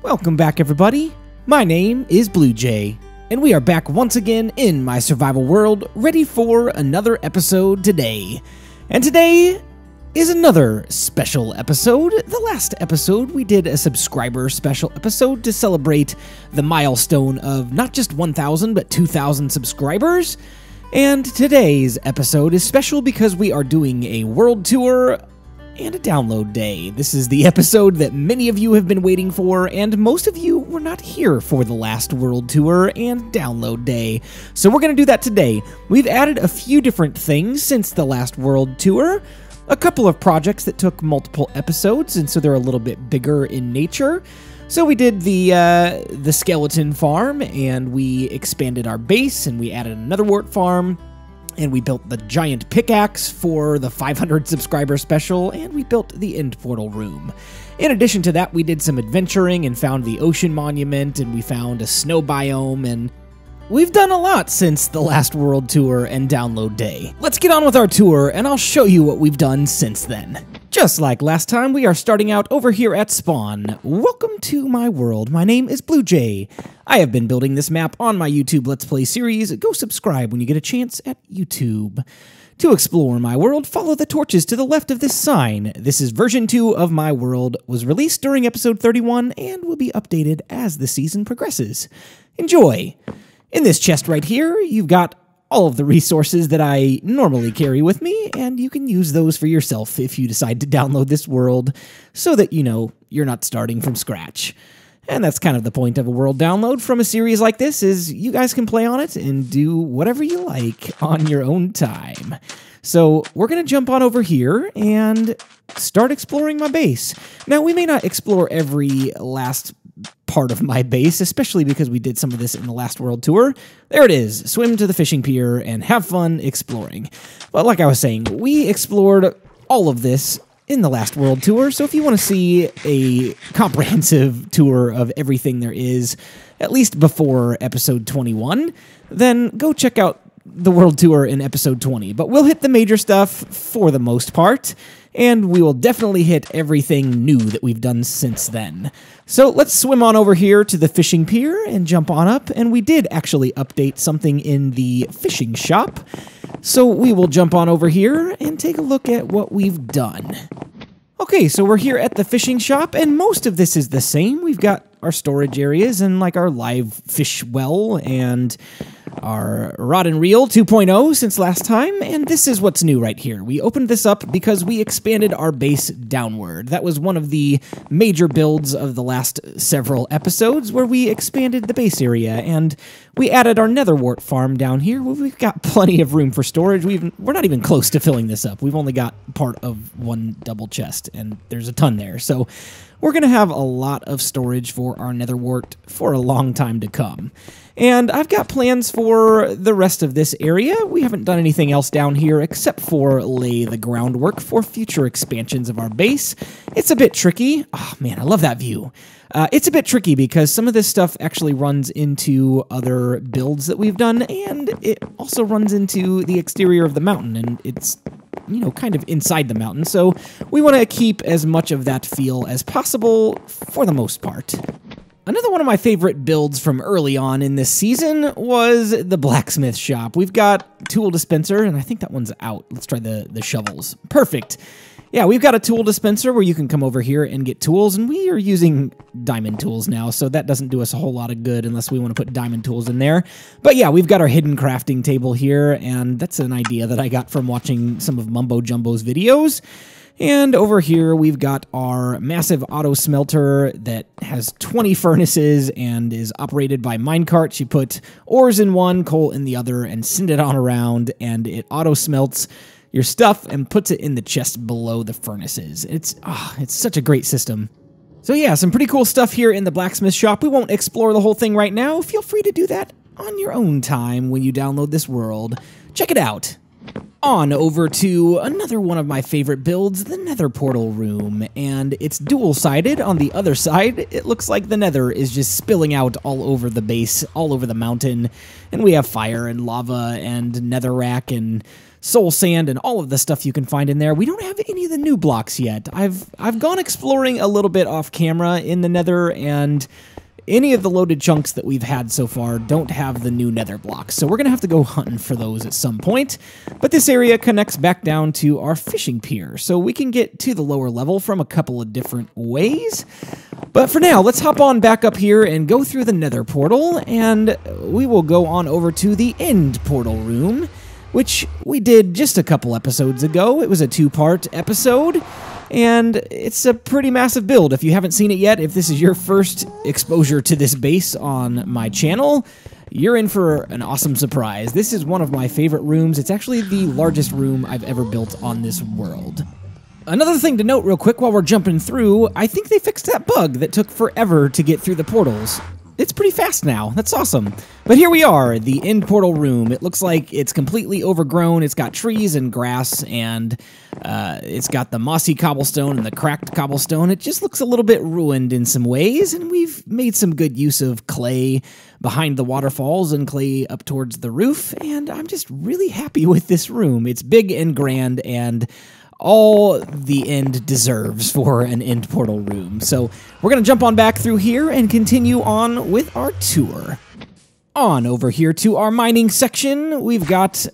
Welcome back, everybody. My name is BluJay, and we are back once again in my survival world, ready for another episode today. And today is another special episode. The last episode, we did a subscriber special episode to celebrate the milestone of not just 1,000, but 2,000 subscribers. And today's episode is special because we are doing a world tour and a download day. This is the episode that many of you have been waiting for, and most of you were not here for the last world tour and download day. So we're going to do that today. We've added a few different things since the last world tour. A couple of projects that took multiple episodes, and so they're a little bit bigger in nature. So we did the skeleton farm, and we expanded our base, and we added another wart farm. And we built the giant pickaxe for the 500 subscriber special, and we built the end portal room. In addition to that, we did some adventuring and found the ocean monument, and we found a snow biome, and we've done a lot since the last world tour and download day. Let's get on with our tour, and I'll show you what we've done since then. Just like last time, we are starting out over here at spawn. Welcome to my world. My name is BluJay. I have been building this map on my YouTube Let's Play series. Go subscribe when you get a chance at YouTube. To explore my world, follow the torches to the left of this sign. This is version 2 of my world, was released during episode 31, and will be updated as the season progresses. Enjoy! In this chest right here, you've got all of the resources that I normally carry with me, and you can use those for yourself if you decide to download this world so that you know you're not starting from scratch. And that's kind of the point of a world download from a series like this, is you guys can play on it and do whatever you like on your own time. So we're going to jump on over here and start exploring my base. Now, we may not explore every last part of my base, especially because we did some of this in the last world tour. There it is. Swim to the fishing pier and have fun exploring. But like I was saying, we explored all of this in the last world tour, so if you want to see a comprehensive tour of everything there is, at least before episode 21, then go check out the world tour in episode 20. But we'll hit the major stuff for the most part, and we will definitely hit everything new that we've done since then. So let's swim on over here to the fishing pier and jump on up, and we did actually update something in the fishing shop. So we will jump on over here and take a look at what we've done. Okay, so we're here at the fishing shop, and most of this is the same. We've got our storage areas and like our live fish well and our rod and reel 2.0 since last time, and this is what's new right here. We opened this up because we expanded our base downward. That was one of the major builds of the last several episodes, where we expanded the base area, and we added our nether wart farm down here. We've got plenty of room for storage. We're not even close to filling this up. We've only got part of one double chest, and there's a ton there. So we're going to have a lot of storage for our nether wart for a long time to come. And I've got plans for the rest of this area. We haven't done anything else down here except for lay the groundwork for future expansions of our base. It's a bit tricky. Oh man, I love that view. It's a bit tricky because some of this stuff actually runs into other builds that we've done, and it also runs into the exterior of the mountain, and it's, you know, kind of inside the mountain. So we want to keep as much of that feel as possible for the most part. Another one of my favorite builds from early on in this season was the Blacksmith Shop. We've got tool dispenser, and I think that one's out. Let's try the shovels. Perfect. Yeah, we've got a tool dispenser where you can come over here and get tools, and we are using diamond tools now, so that doesn't do us a whole lot of good unless we want to put diamond tools in there. But yeah, we've got our hidden crafting table here, and that's an idea that I got from watching some of Mumbo Jumbo's videos. And over here, we've got our massive auto smelter that has 20 furnaces and is operated by minecarts. You put ores in one, coal in the other, and send it on around, and it auto smelts your stuff and puts it in the chest below the furnaces. It's such a great system. So yeah, some pretty cool stuff here in the Blacksmith Shop. We won't explore the whole thing right now. Feel free to do that on your own time when you download this world. Check it out. On over to another one of my favorite builds, the Nether Portal room, and it's dual-sided. On the other side, it looks like the Nether is just spilling out all over the base, all over the mountain, and we have fire and lava and netherrack and soul sand and all of the stuff you can find in there. We don't have any of the new blocks yet. I've gone exploring a little bit off camera in the Nether, and any of the loaded chunks that we've had so far don't have the new Nether blocks, so we're going to have to go hunting for those at some point. But this area connects back down to our fishing pier, so we can get to the lower level from a couple of different ways. But for now, let's hop on back up here and go through the Nether Portal, and we will go on over to the End Portal room, which we did just a couple episodes ago. It was a 2-part episode, and it's a pretty massive build. If you haven't seen it yet, if this is your first exposure to this base on my channel, you're in for an awesome surprise. This is one of my favorite rooms. It's actually the largest room I've ever built on this world. Another thing to note real quick while we're jumping through, I think they fixed that bug that took forever to get through the portals. It's pretty fast now. That's awesome. But here we are, the End Portal room. It looks like it's completely overgrown. It's got trees and grass, and it's got the mossy cobblestone and the cracked cobblestone. It just looks a little bit ruined in some ways, and we've made some good use of clay behind the waterfalls and clay up towards the roof, and I'm just really happy with this room. It's big and grand, and all the end deserves for an End Portal room. So we're going to jump on back through here and continue on with our tour. On over here to our mining section, we've got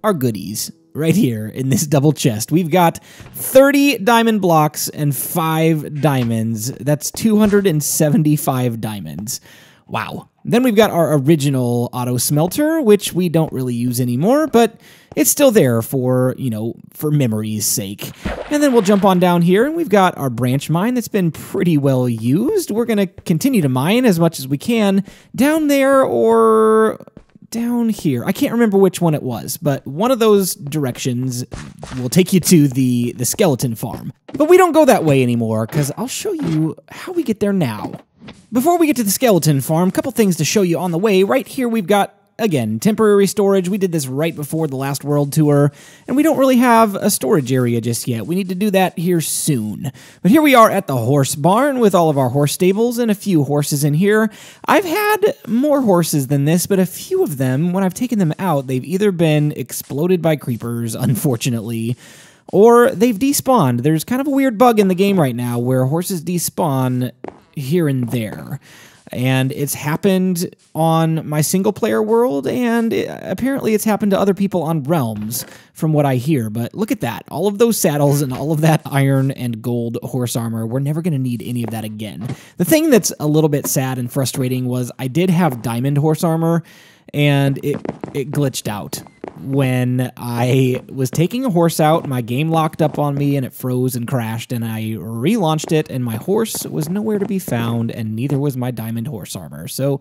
our goodies right here in this double chest. We've got 30 diamond blocks and 5 diamonds. That's 275 diamonds. Wow. Then we've got our original auto smelter, which we don't really use anymore, but it's still there for, you know, for memory's sake. And then we'll jump on down here, and we've got our branch mine that's been pretty well used. We're going to continue to mine as much as we can down there or down here. I can't remember which one it was, but one of those directions will take you to the skeleton farm. But we don't go that way anymore, because I'll show you how we get there now. Before we get to the skeleton farm, a couple things to show you on the way. Right here we've got, again, temporary storage. We did this right before the last world tour, and we don't really have a storage area just yet. We need to do that here soon. But here we are at the horse barn with all of our horse stables and a few horses in here. I've had more horses than this, but a few of them, when I've taken them out, they've either been exploded by creepers, unfortunately, or they've despawned. There's kind of a weird bug in the game right now where horses despawn here and there. And it's happened on my single-player world, and apparently it's happened to other people on Realms, from what I hear. But look at that. All of those saddles and all of that iron and gold horse armor, we're never going to need any of that again. The thing that's a little bit sad and frustrating was I did have diamond horse armor, and it glitched out. When I was taking a horse out, my game locked up on me and it froze and crashed, and I relaunched it, and my horse was nowhere to be found, and neither was my diamond horse armor. So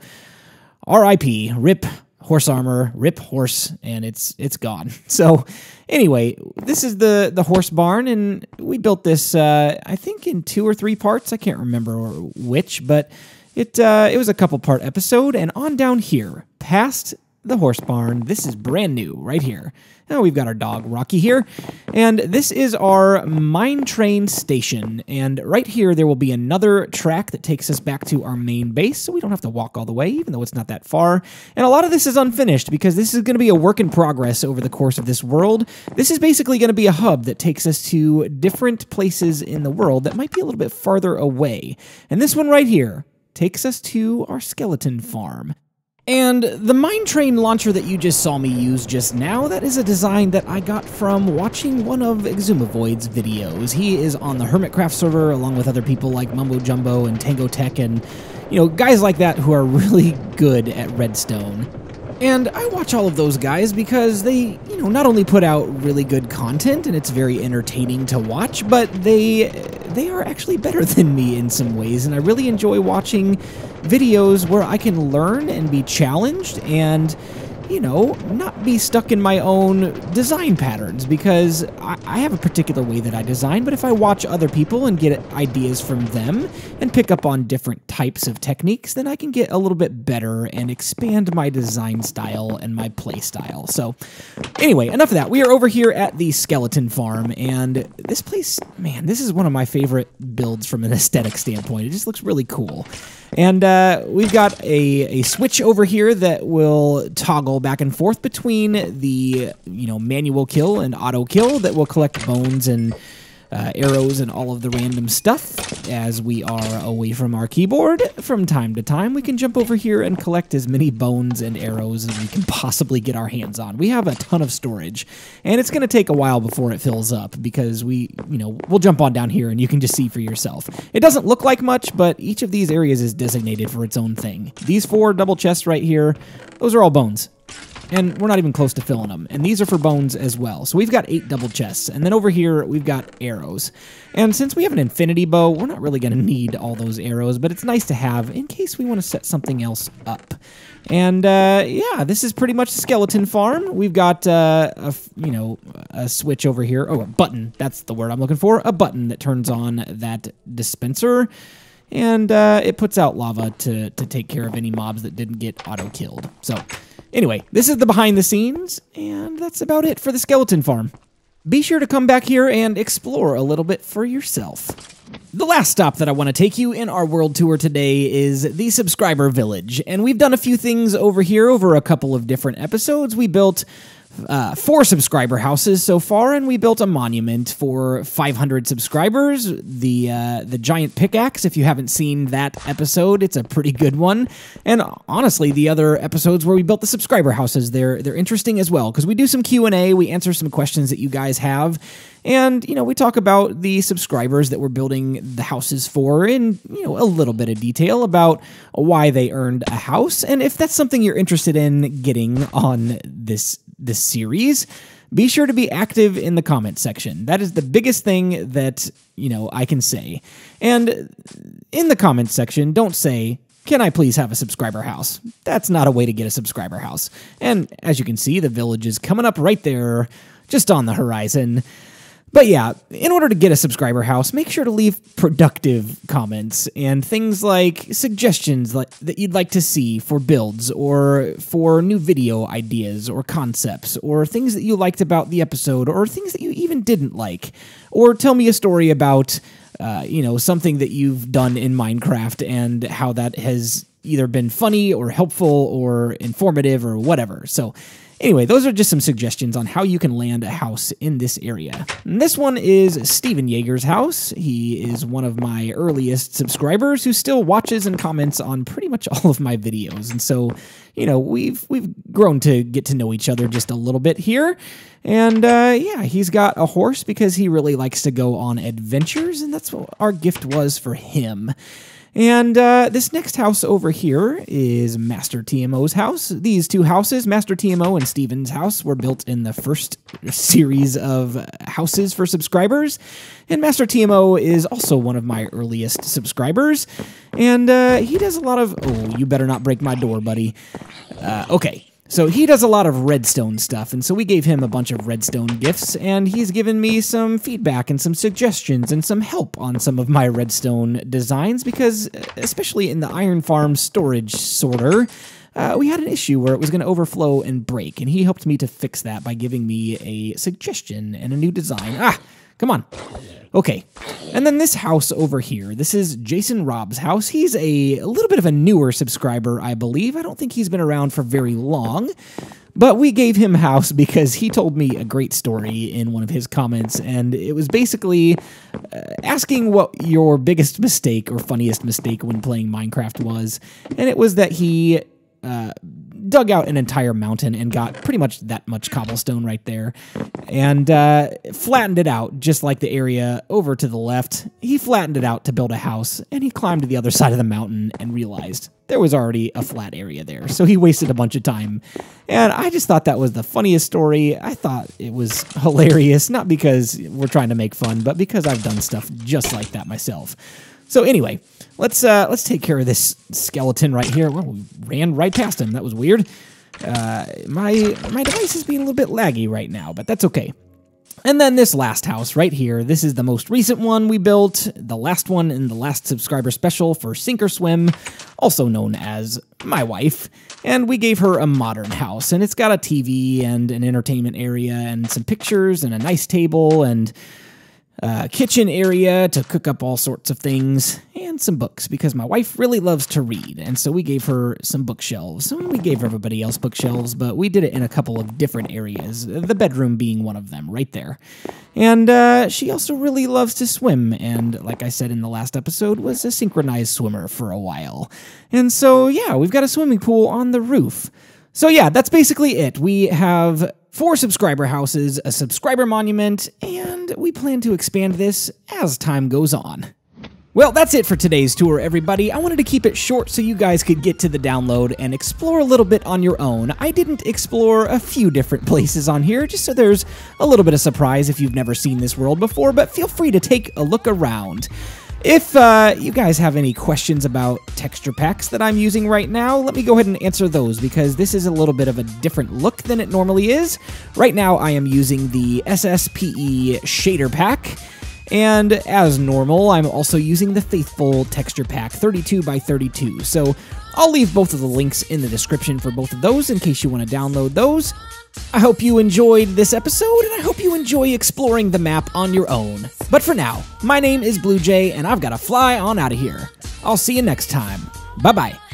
RIP, rip horse armor, rip horse, and it's gone. So anyway, this is the horse barn, and we built this I think in 2 or 3 parts. I can't remember which, but it was a couple part episode. And on down here past the horse barn, this is brand new right here. Now we've got our dog Rocky here, and this is our mine train station. And right here there will be another track that takes us back to our main base, so we don't have to walk all the way, even though it's not that far. And a lot of this is unfinished because this is going to be a work in progress over the course of this world. This is basically going to be a hub that takes us to different places in the world that might be a little bit farther away. And this one right here takes us to our skeleton farm. And the mine train launcher that you just saw me use just now, that is a design that I got from watching one of Exumavoid's videos. He is on the Hermitcraft server along with other people like Mumbo Jumbo and Tango Tech and, you know, guys like that who are really good at redstone. And I watch all of those guys because they, you know, not only put out really good content and it's very entertaining to watch, but they are actually better than me in some ways. And I really enjoy watching videos where I can learn and be challenged and, you know, not be stuck in my own design patterns, because I have a particular way that I design, but if I watch other people and get ideas from them and pick up on different types of techniques, then I can get a little bit better and expand my design style and my play style. So anyway, enough of that. We are over here at the skeleton farm, and this place, man, this is one of my favorite builds from an aesthetic standpoint. It just looks really cool. And we've got a switch over here that will toggle back and forth between the manual kill and auto kill that will collect bones and arrows and all of the random stuff. As we are away from our keyboard from time to time, we can jump over here and collect as many bones and arrows as we can possibly get our hands on. We have a ton of storage, and it's going to take a while before it fills up because we'll jump on down here and you can just see for yourself. It doesn't look like much, but each of these areas is designated for its own thing. These 4 double chests right here, those are all bones. And we're not even close to filling them. And these are for bones as well. So we've got 8 double chests. And then over here, we've got arrows. And since we have an infinity bow, we're not really going to need all those arrows, but it's nice to have in case we want to set something else up. And yeah, this is pretty much the skeleton farm. We've got a switch over here. Oh, a button. That's the word I'm looking for. A button that turns on that dispenser. And it puts out lava to take care of any mobs that didn't get auto-killed. So anyway, this is the behind the scenes, and that's about it for the skeleton farm. Be sure to come back here and explore a little bit for yourself. The last stop that I want to take you in our world tour today is the subscriber village, and we've done a few things over here over a couple of different episodes. We built 4 subscriber houses so far, and we built a monument for 500 subscribers. The giant pickaxe, if you haven't seen that episode, it's a pretty good one. And honestly, the other episodes where we built the subscriber houses, they're interesting as well, because we do some Q&A, we answer some questions that you guys have, and we talk about the subscribers that we're building the houses for in a little bit of detail about why they earned a house, and if that's something you're interested in getting on this series, be sure to be active in the comment section. That is the biggest thing that, I can say. And in the comment section, don't say, "Can I please have a subscriber house?" That's not a way to get a subscriber house. And as you can see, the village is coming up right there, just on the horizon. But yeah, in order to get a subscriber house, make sure to leave productive comments and things like suggestions that you'd like to see for builds or for new video ideas or concepts or things that you liked about the episode or things that you even didn't like. Or tell me a story about, something that you've done in Minecraft and how that has either been funny or helpful or informative or whatever. So anyway, those are just some suggestions on how you can land a house in this area. And this one is Steven Yeager's house. He is one of my earliest subscribers who still watches and comments on pretty much all of my videos. And so, we've grown to get to know each other just a little bit here. And yeah, he's got a horse because he really likes to go on adventures, and that's what our gift was for him. And this next house over here is Master TMO's house. These 2 houses, Master TMO and Steven's house, were built in the first series of houses for subscribers. And Master TMO is also one of my earliest subscribers. And he does a lot of... Oh, you better not break my door, buddy. Okay. So he does a lot of redstone stuff, and so we gave him a bunch of redstone gifts, and he's given me some feedback and some suggestions and some help on some of my redstone designs, because especially in the Iron Farm storage sorter, we had an issue where it was going to overflow and break, and he helped me to fix that by giving me a suggestion and a new design. Ah, come on. Okay, and then this house over here, this is Jason Robb's house. He's a little bit of a newer subscriber, I believe. I don't think he's been around for very long, but we gave him a house because he told me a great story in one of his comments, and it was basically asking what your biggest mistake or funniest mistake when playing Minecraft was, and it was that he dug out an entire mountain and got pretty much that much cobblestone right there and flattened it out just like the area over to the left. He flattened it out to build a house, and he climbed to the other side of the mountain and realized there was already a flat area there. So he wasted a bunch of time, and I just thought that was the funniest story. I thought it was hilarious, not because we're trying to make fun, but because I've done stuff just like that myself. So anyway, let's take care of this skeleton right here. Well, we ran right past him. That was weird. My device is being a little bit laggy right now, but that's okay. And then this last house right here, this is the most recent one we built, the last one in the last subscriber special for Sink or Swim, also known as my wife. And we gave her a modern house, and it's got a TV and an entertainment area and some pictures and a nice table and... kitchen area to cook up all sorts of things, and some books, because my wife really loves to read, and so we gave her some bookshelves. We gave everybody else bookshelves, but we did it in a couple of different areas, the bedroom being one of them, right there. And she also really loves to swim, and like I said in the last episode, was a synchronized swimmer for a while. And so, yeah, we've got a swimming pool on the roof. So yeah, that's basically it. We have 4 subscriber houses, a subscriber monument, and we plan to expand this as time goes on. Well, that's it for today's tour, everybody. I wanted to keep it short so you guys could get to the download and explore a little bit on your own. I didn't explore a few different places on here, just so there's a little bit of surprise if you've never seen this world before, but feel free to take a look around. If you guys have any questions about texture packs that I'm using right now, let me go ahead and answer those, because this is a little bit of a different look than it normally is. Right now I am using the MCPE shader pack, and as normal, I'm also using the Faithful texture pack 32 by 32. So I'll leave both of the links in the description for both of those in case you want to download those. I hope you enjoyed this episode, and I hope you enjoy exploring the map on your own. But for now, my name is BluJay, and I've got to fly on out of here. I'll see you next time. Bye-bye.